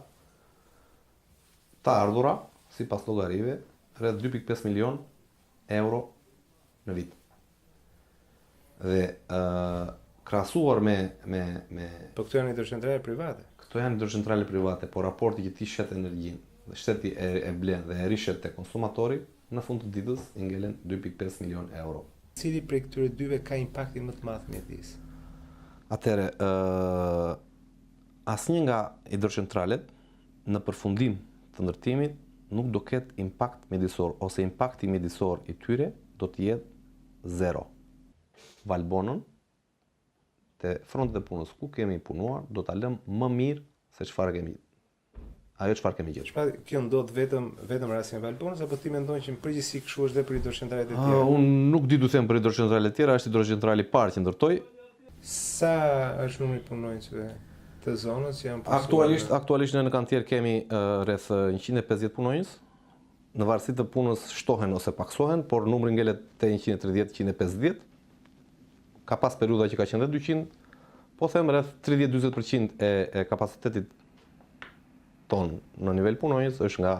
të ardhura, sipas llogarive, rreth 2.5 milion euro në vit. Dhe krahasuar me Po këto janë hidrocentrale private. Këto janë hidrocentrale private, por raporti që ti shet energjinë dhe shteti e blen dhe e rishet te konsumatori, në fund të ditës i ngelen 2.5 milion euro. Cili prej këtyre dyve ka impaktin më të madh mjedis? Atëre, asnjë nga hidrocentralet në përfundim të ndërtimit nuk do ketë impakt mjedisor, ose impakti mjedisor i tyre do të jetë 0. Valbonën, te frontet e punës ku kemi punuar, do ta lëm më mirë se çfarë kemi. Ajo çfarë kemi gjetur. Kjo ndodh vetëm rastin e Valbonës, apo ti mendon që në përgjithësi kështu është edhe për hidrocentralet e tjera? Unë nuk di du them për hidrocentralet e tjera, është hidrocentrali i parë që ndërtoi. Sa është numri punonjësve të zonës që janë punuar? Aktualisht në kantier kemi rreth 150 punonjës. Në varësi të punës shtohen ose paksohen, por numri ngelet te 130-150. Ka pas periudha që ka qenë dhe 200, po them rreth 30-40% e kapacitetit ton në nivel punonjës është nga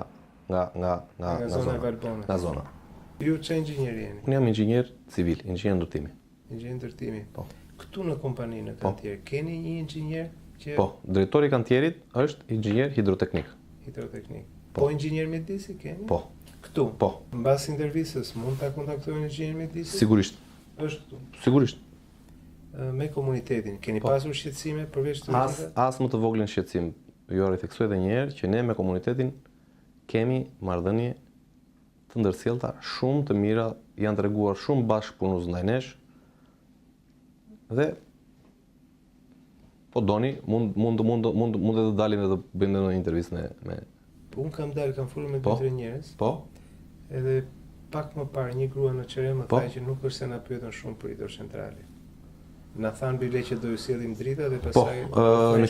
zona e Valbonës. Nga zona. Ju çfarë inxhinieri jeni? Unë jam inxhinier civil, inxhinier ndërtimi. Inxhinier ndërtimi. Po. Këtu në kompaninë e kantier keni një inxhinier që Po, drejtori i kantierit është inxhinier hidroteknik. Hidroteknik. Po inxhinier mjedisi keni? Po. Këtu? Po. Mbas intervistës mund ta kontaktojnë inxhinier mjedisi? Sigurisht. Është këtu. Sigurisht. Me komunitetin, keni pasur shqetësime përveç turistikave? As më të voglin shqetësim. Jo ritheksoj edhe një herë që ne me komunitetin kemi marrëdhënie të ndërsjellta shumë të mira, janë treguar shumë bashkëpunues ndaj nesh. Dhe po doni mund të dalim edhe të bëjmë një intervistë me Unë kam dalë, kam folur me 2-3 njerëz. Po. Edhe pak më parë një grua në Qerem më tha që nuk është se na pyetën shumë për hidrocentrale. Na thanë bile që do ju sjellim drita dhe pastaj në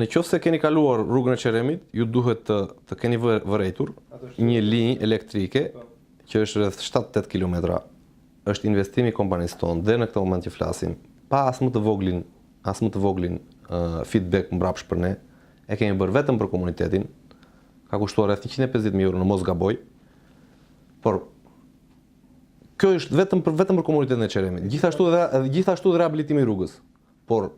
qoftë se keni kaluar rrugën e Qeremit, ju duhet të keni vërejtur një linjë elektrike që është rreth 7-8 kilometra. Është investimi i kompanisë tonë dhe në këtë moment që flasim, pa as më të voglin feedback mbrapsht për ne, e kemi bërë vetëm për komunitetin. Ka kushtuar rreth 150.000 euro në mos gaboj. Por kjo është vetëm për komunitetin e Qeremit. Gjithashtu dhe rehabilitimi i rrugës. Por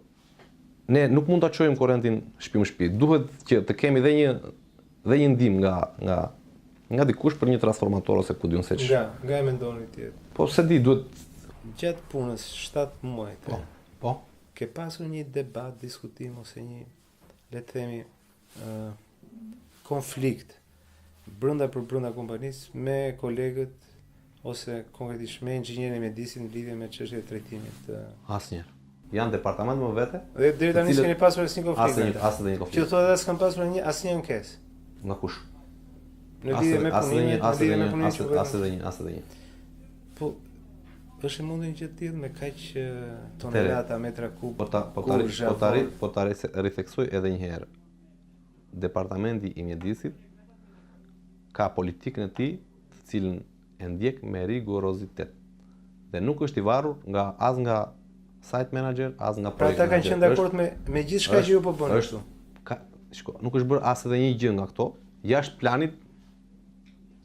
ne nuk mund ta çojmë korrentin shtëpi më shtëpi. Duhet që të kemi dhe një ndihmë nga dikush për një transformator ose ku diun se ç'është. Nga e mendoni ti? Po se di, duhet gjatë punës 7 muaj. Po. Ke pasur një debat, diskutim ose një, le të themi, konflikt brenda kompanisë me kolegët ose konkretisht me inxhinierën e mjedisit në lidhje me çështjen e trajtimit? Asnjëherë. Janë departament më vete. Dhe deri tani s'keni pasur asnjë konflikt. Asnjë konflikt. Që thotë s'kan pasur asnjë ankesë. Nga kush? Në lidhje me punimin, asnjë. Po është e mundur një gjë të tillë me kaq tonelata metra kub. Po ta ritheksoj edhe një herë. Departamenti i mjedisit ka politikën e tij, të cilën e ndjek me rigorozitet. Dhe nuk është i varur as nga site manager, as nga project manager. Pra ata kanë qenë dakord me gjithçka që ju po bëni këtu. Shiko, nuk është bërë as edhe një gjë nga këto jashtë planit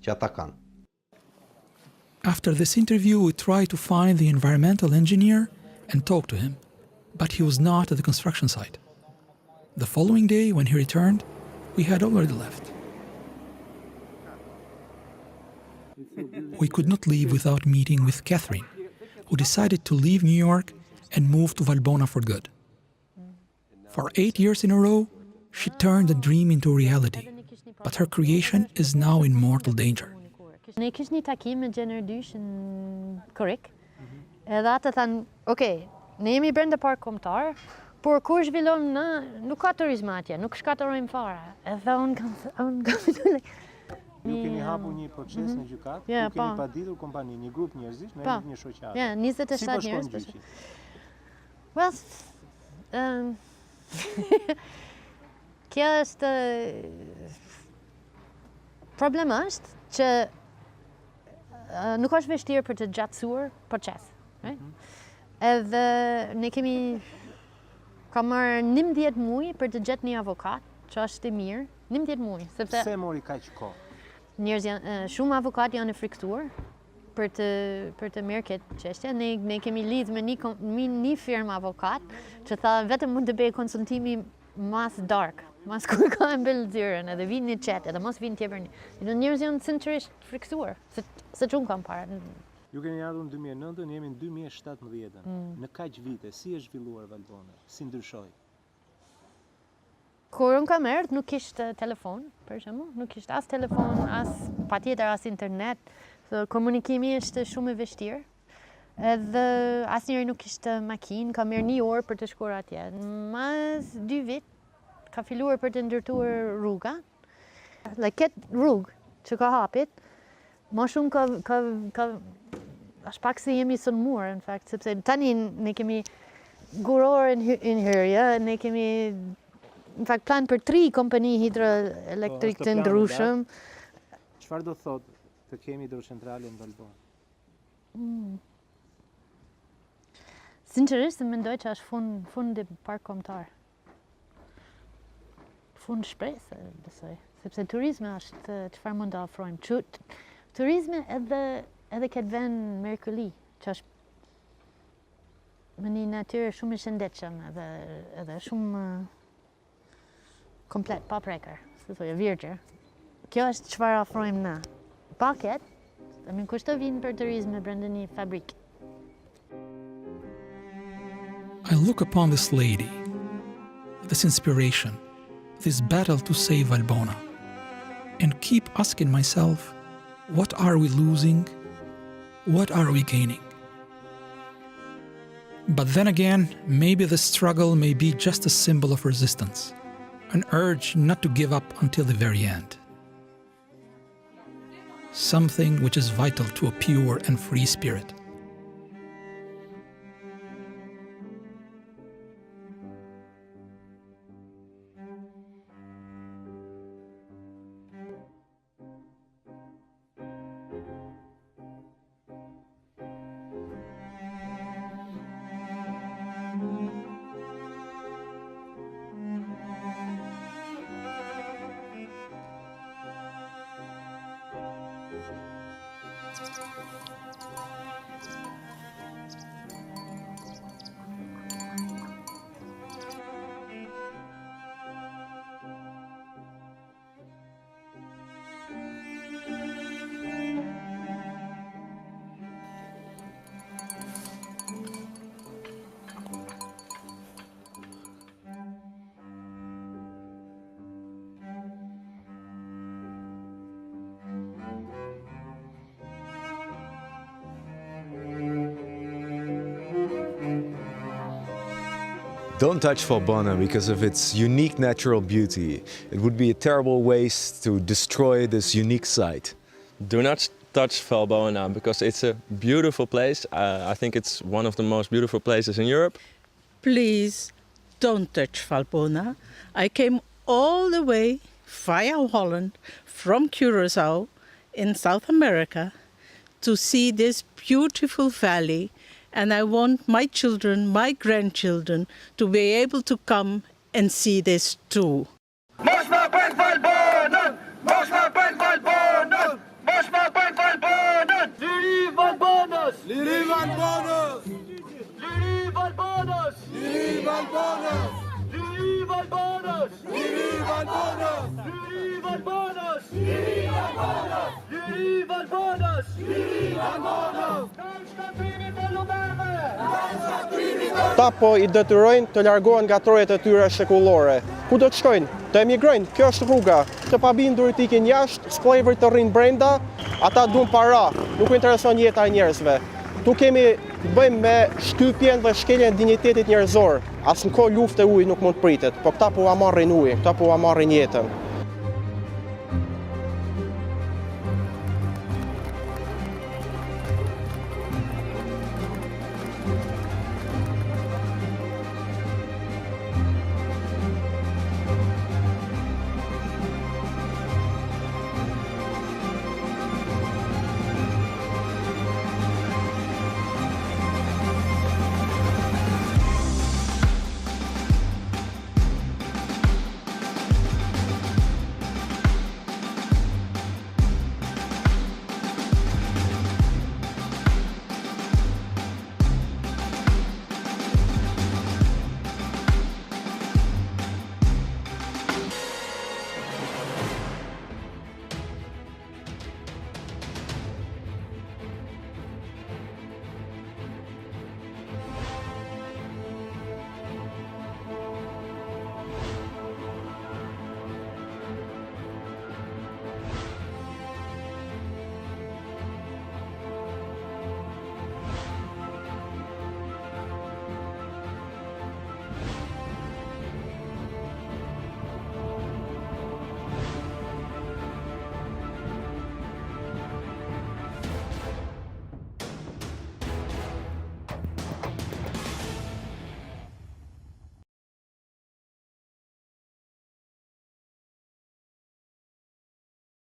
që ata kanë. After this interview, we tried to find the environmental engineer and talk to him, but he was not at the construction site. The following day, when he returned, we had already left. We could not leave without meeting with Catherine, who decided to leave New York and move to Valbona for good. For 8 years in a row, she turned a dream into reality, but her creation is now in mortal danger. Ne kishë një takim me Gjener 2 në Korik, edhe atë thanë, okay, ne jemi brenda park kombëtar, por kur zhvillojmë në, nuk ka turizm atje, nuk shkatorojmë fare. Edhe unë kam Ju keni hapur një proces në gjykatë, ju keni paditur kompani, një grup njerëzish në emër të një shoqate. Ja, 27 njerëz. Si po shkon gjyqi? Well, kjo është problemi është që nuk është vështirë për të gjatësuar proces. Edhe ne kemi ka marrë 11 muaj për të gjetë një avokat, që është i mirë, 11 muaj, sepse Pse mori kaq kohë? Njerëz janë shumë avokat janë e friktuar për të merr këtë çështje. Ne kemi lidhë me një firmë avokat që tha vetëm mund të bëj konsultimi mas dark, mas kur ka mbëll zyrën, edhe vinë një qet, edhe mos vinë tjepër një. Njerëz janë sinqerisht friktuar, se që unë kam parë. Ju keni ardhur në 2009, ne jemi në 2017. Në kaq vite, si është zhvilluar Valbona? Si ndryshoi? Kur unë kam erdhur, nuk kishte telefon, për shembull, nuk kishte as telefon, as patjetër as internet. Komunikimi është shumë i vështirë. Edhe asnjëri nuk kishte makinë, ka merr 1 orë për të shkuar atje. Mas 2 vit ka filluar për të ndërtuar rruga. Dhe këtë rrugë që ka hapit, më shumë ka është pak se jemi sulmuar, në fakt, sepse tani ne kemi guror në hyrje, ne kemi në fakt plan për 3 kompani hidroelektrike të ndryshëm. Çfarë do thotë të kemi hidrocentrale në Valbona? Sinqerisht, mendoj që është fund i park kombëtar. Fund shpresë, besoj. Sepse turizmi është çfarë mund të ofrojmë. Turizmi edhe këtë vend Mrekulli, që është me një natyrë shumë i shëndetshëm edhe shumë komplet, pa prekër, si thoya, virgjër. Kjo është çfarë ofrojmë na. Paket, kushto vinë për turizme brenda një fabrikë. I look upon this lady, this inspiration, this battle to save Valbona, and keep asking myself, what are we losing? What are we gaining? But then again, maybe the struggle may be just a symbol of resistance, an urge not to give up until the very end. Something which is vital to a pure and free spirit. Don't touch Valbona because of its unique natural beauty. It would be a terrible waste to destroy this unique site. Do not touch Valbona because it's a beautiful place. I think it's one of the most beautiful places in Europe. Please don't touch Valbona. I came all the way via Holland from Curaçao in South America to see this beautiful valley, and I want my children, my grandchildren, to be able to come and see this too. Ta po I detyrojnë të largohen nga trojet e tyre shekullore. Ku do të shkojnë? Të emigrojnë, kjo është rruga. Të pabindurit ikin jashtë, sklavërit të rrinë brenda, ata duan para, nuk intereson jeta e njerëzve. Tu kemi bëjmë me shtypjen dhe shkeljen e dinjitetit njerëzor. As në kohë lufte uji nuk mund të pritet, po këta po ua marrin ujin, këta po ua marrin jetën.